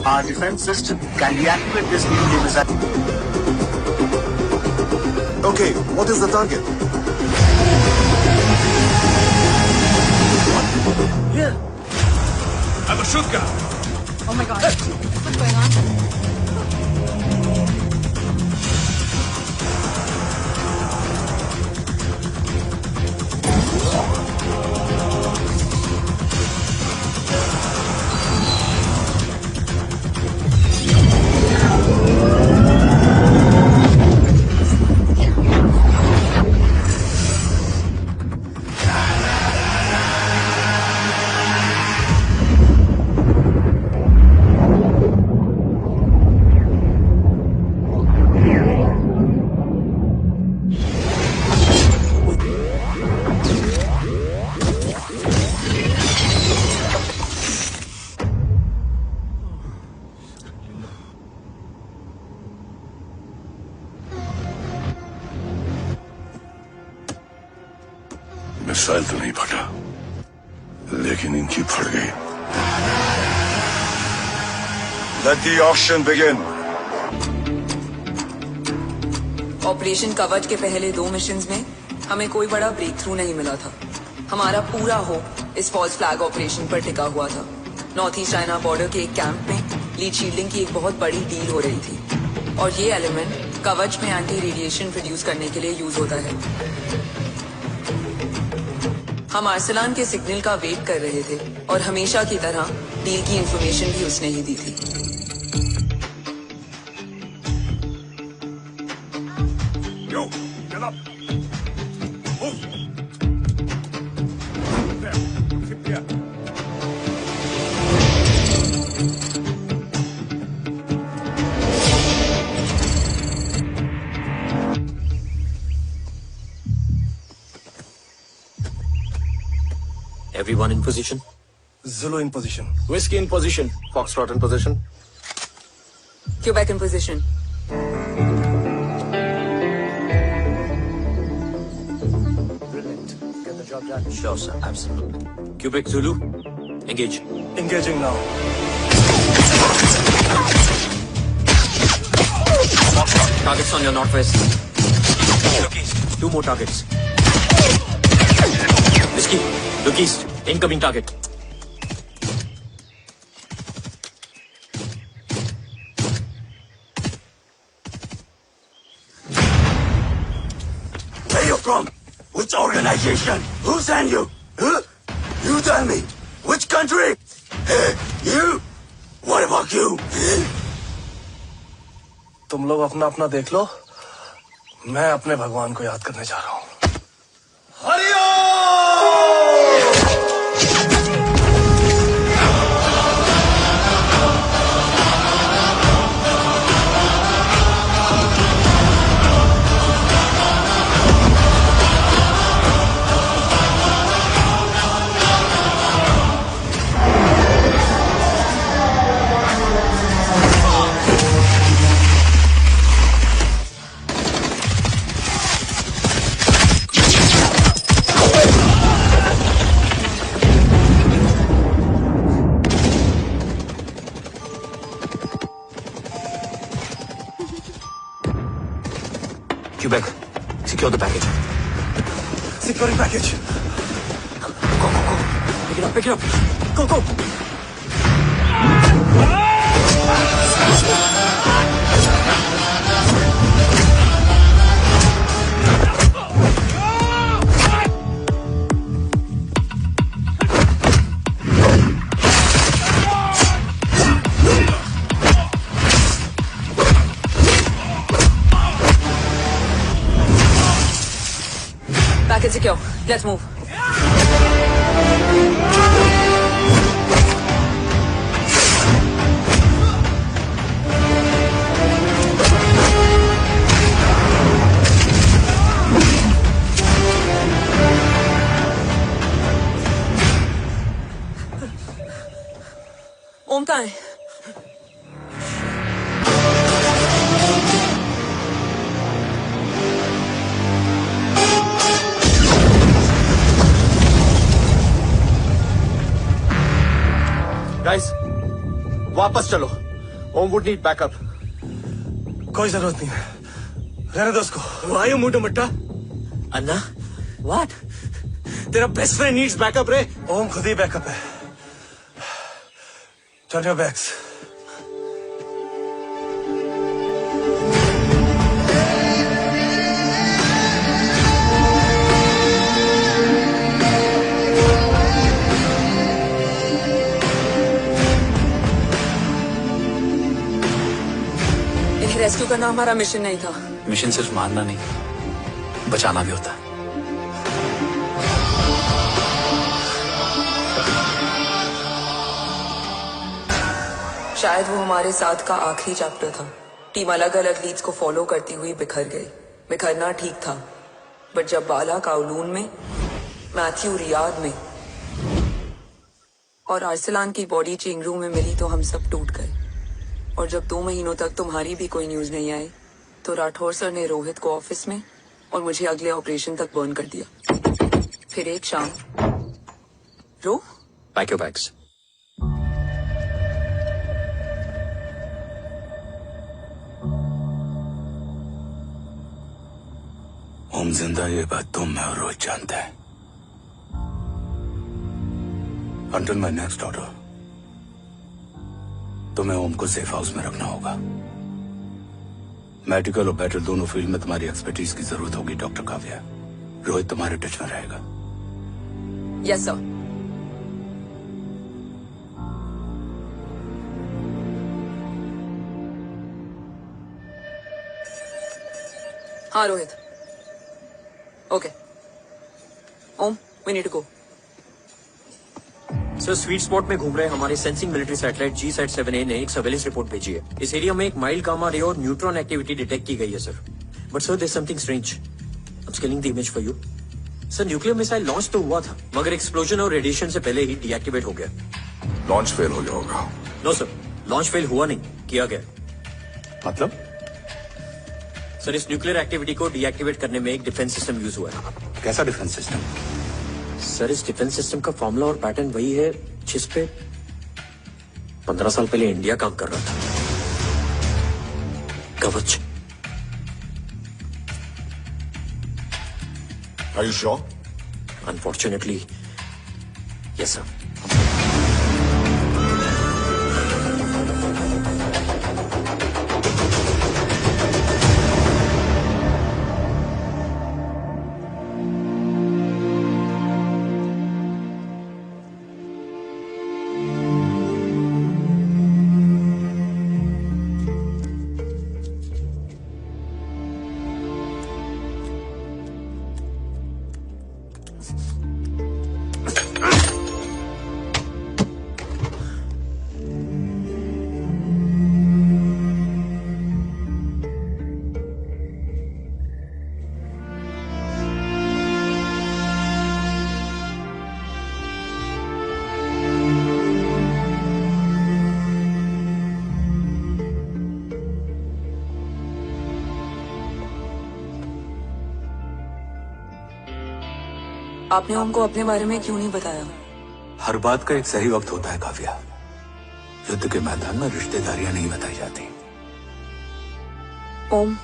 Our defense system can deactivate this new missile. Okay, what is the target? Here. I'm a shooter. Oh my god. What's going on? Missile तो नहीं फटा, लेकिन इनकी फट गई। Let the auction begin. Operation कवच के पहले 2 मिशंस में हमें कोई बड़ा ब्रेक थ्रू नहीं मिला था। हमारा पूरा होप इस फॉल्स फ्लैग ऑपरेशन पर टिका हुआ था। नॉर्थ ईस्ट चाइना बॉर्डर के एक कैंप में लीड शील्डिंग की एक बहुत बड़ी डील हो रही थी और ये एलिमेंट कवच में एंटी रेडिएशन प्रोड्यूस करने के लिए यूज होता है। हम आर्सलान के सिग्नल का वेट कर रहे थे और हमेशा की तरह डील की इंफॉर्मेशन भी उसने ही दी थी। Yo, get up. Move. There. Keep here. Everyone in position? Zulu in position. Whiskey in position. Foxtrot in position. Quebec in position. Brilliant. Get the job done. Sure, sir. Absolutely. Quebec Zulu, engage. Engaging now. Targets on your northwest. Look east. 2 more targets. Whiskey, look east. Incoming target. Where you from? Which organization? Who sent you? Huh? You tell me. Which country? You? What about you? तुम लोग अपना अपना देख लो, मैं अपने भगवान को याद करने जा रहा हूँ। Quebec, secure the package. Securing package. Go, go, go. Pick it up, pick it up. Go, go. Package secure. Let's move. ओम कहाँ है? गाइस, वापस चलो। ओम वुड नीड बैकअप। कोई जरूरत नहीं है, रहने दो उसको। Why you mood Matta? Anna, what? तेरा बेस्ट फ्रेंड नीड्स बैकअप रे। ओम खुद ही बैकअप है। Turn your backs. इन्हें रेस्क्यू करना हमारा मिशन नहीं था। मिशन सिर्फ मारना नहीं, बचाना भी होता है। शायद वो हमारे साथ का आखिरी चैप्टर था। टीम अलग अलग लीड्स को फॉलो करती हुई बिखर गई। बिखरना ठीक था, बट जब बाला काउलून में, मैथ्यू रियाद में और अरसलान की बॉडी चेंज रूम में मिली तो हम सब टूट गए। और जब 2 महीनों तक तुम्हारी भी कोई न्यूज नहीं आई तो राठौर सर ने रोहित को ऑफिस में और मुझे अगले ऑपरेशन तक बर्न कर दिया। फिर एक शाम रो पैक योर बैग्स। ओम जिंदा, ये बात तुम मैं और रोहित जानते हैं। अंटिल माय नेक्स्ट ऑर्डर तुम्हें ओम को सेफ हाउस में रखना होगा। मेडिकल और बैटल दोनों फील्ड में तुम्हारी एक्सपर्टीज की जरूरत होगी डॉक्टर काव्या। रोहित तुम्हारे टच में रहेगा। Yes sir. हाँ Rohit. Okay Om, we need to go. Sir sweet spot में घूम रहे हमारे सेंसिंग मिलिट्री सैटेलाइट G-7A ने एक सर्वेलेंस रिपोर्ट भेजी है। इस एरिया में एक माइल्ड गामा रे और न्यूट्रॉन एक्टिविटी डिटेक्ट की गई है sir. But sir there something strange. I am scanning the image for you. Sir nuclear missile launch तो हुआ था, मगर एक्सप्लोजन और रेडिएशन से पहले ही डीएक्टिवेट हो गया। लॉन्च फेल हो गया होगा। नो सर, लॉन्च फेल हुआ नहीं, किया गया। मतलब? सर इस न्यूक्लियर एक्टिविटी को डीएक्टिवेट करने में एक डिफेंस सिस्टम यूज हुआ है। कैसा डिफेंस सिस्टम? सर इस डिफेंस सिस्टम का फॉर्मूला और पैटर्न वही है जिस पे 15 साल पहले इंडिया काम कर रहा था। कवच। Are you sure? Unfortunately, yes sir. आपने ओम को अपने बारे में क्यों नहीं बताया? हर बात का एक सही वक्त होता है काव्या। युद्ध के मैदान में रिश्तेदारियां नहीं बताई जाती। ओम